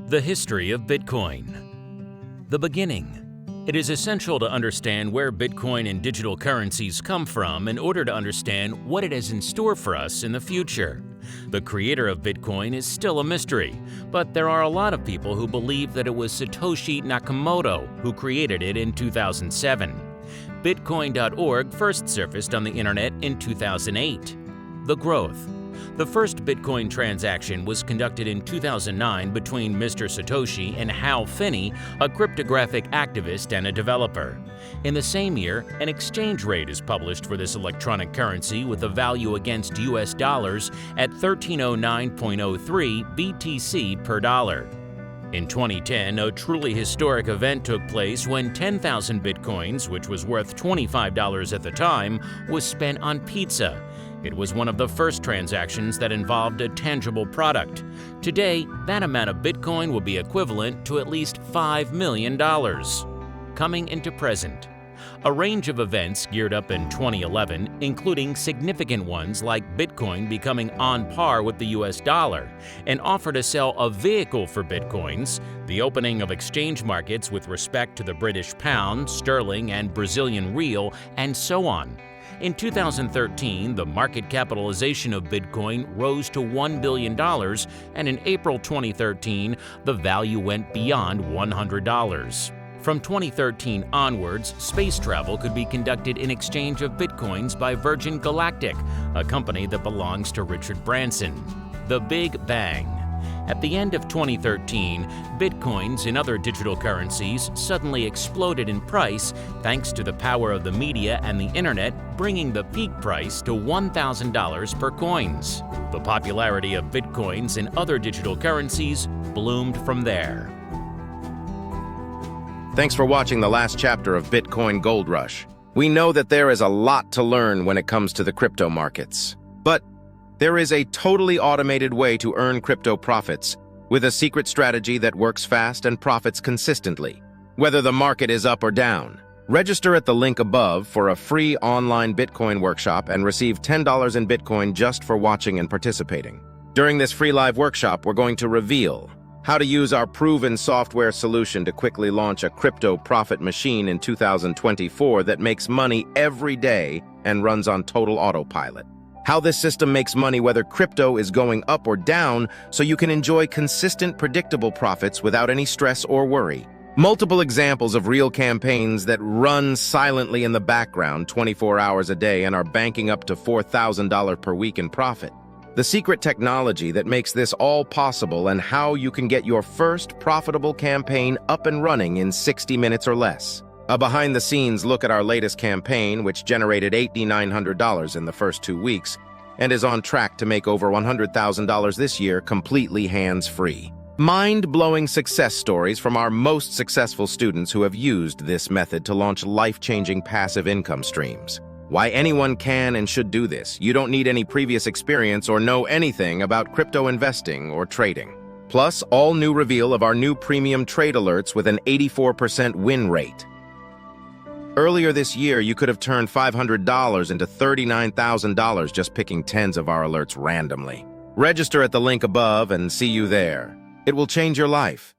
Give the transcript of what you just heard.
The history of Bitcoin. The beginning. It is essential to understand where Bitcoin and digital currencies come from in order to understand what it has in store for us in the future. The creator of Bitcoin is still a mystery, but there are a lot of people who believe that it was Satoshi Nakamoto who created it in 2007. Bitcoin.org first surfaced on the internet in 2008. The growth. The first Bitcoin transaction was conducted in 2009 between Mr. Satoshi and Hal Finney, a cryptographic activist and a developer. In the same year, an exchange rate is published for this electronic currency with a value against US dollars at 1309.03 BTC per dollar. In 2010, a truly historic event took place when 10,000 Bitcoins, which was worth $25 at the time, was spent on pizza. It was one of the first transactions that involved a tangible product. Today, that amount of Bitcoin will be equivalent to at least $5 million. Coming into present. A range of events geared up in 2011, including significant ones like Bitcoin becoming on par with the US dollar, an offer to sell a vehicle for Bitcoins, the opening of exchange markets with respect to the British pound, sterling, and Brazilian real, and so on. In 2013, the market capitalization of Bitcoin rose to $1 billion, and in April 2013, the value went beyond $100. From 2013 onwards, space travel could be conducted in exchange of Bitcoins by Virgin Galactic, a company that belongs to Richard Branson. The Big Bang. At the end of 2013, Bitcoins and other digital currencies suddenly exploded in price thanks to the power of the media and the internet, bringing the peak price to $1,000 per coins. The popularity of Bitcoins and other digital currencies bloomed from there. Thanks for watching the last chapter of Bitcoin Gold Rush. We know that there is a lot to learn when it comes to the crypto markets. But there is a totally automated way to earn crypto profits with a secret strategy that works fast and profits consistently, whether the market is up or down. Register at the link above for a free online Bitcoin workshop and receive $10 in Bitcoin just for watching and participating. During this free live workshop, we're going to reveal how to use our proven software solution to quickly launch a crypto profit machine in 2024 that makes money every day and runs on total autopilot. How this system makes money whether crypto is going up or down so you can enjoy consistent, predictable profits without any stress or worry. Multiple examples of real campaigns that run silently in the background 24 hours a day and are banking up to $4,000 per week in profit. The secret technology that makes this all possible and how you can get your first profitable campaign up and running in 60 minutes or less. A behind-the-scenes look at our latest campaign, which generated $8,900 in the first 2 weeks and is on track to make over $100,000 this year completely hands-free. Mind-blowing success stories from our most successful students who have used this method to launch life-changing passive income streams. Why anyone can and should do this. You don't need any previous experience or know anything about crypto investing or trading. Plus, all new reveal of our new premium trade alerts with an 84% win rate. Earlier this year, you could have turned $500 into $39,000 just picking tens of our alerts randomly. Register at the link above and see you there. It will change your life.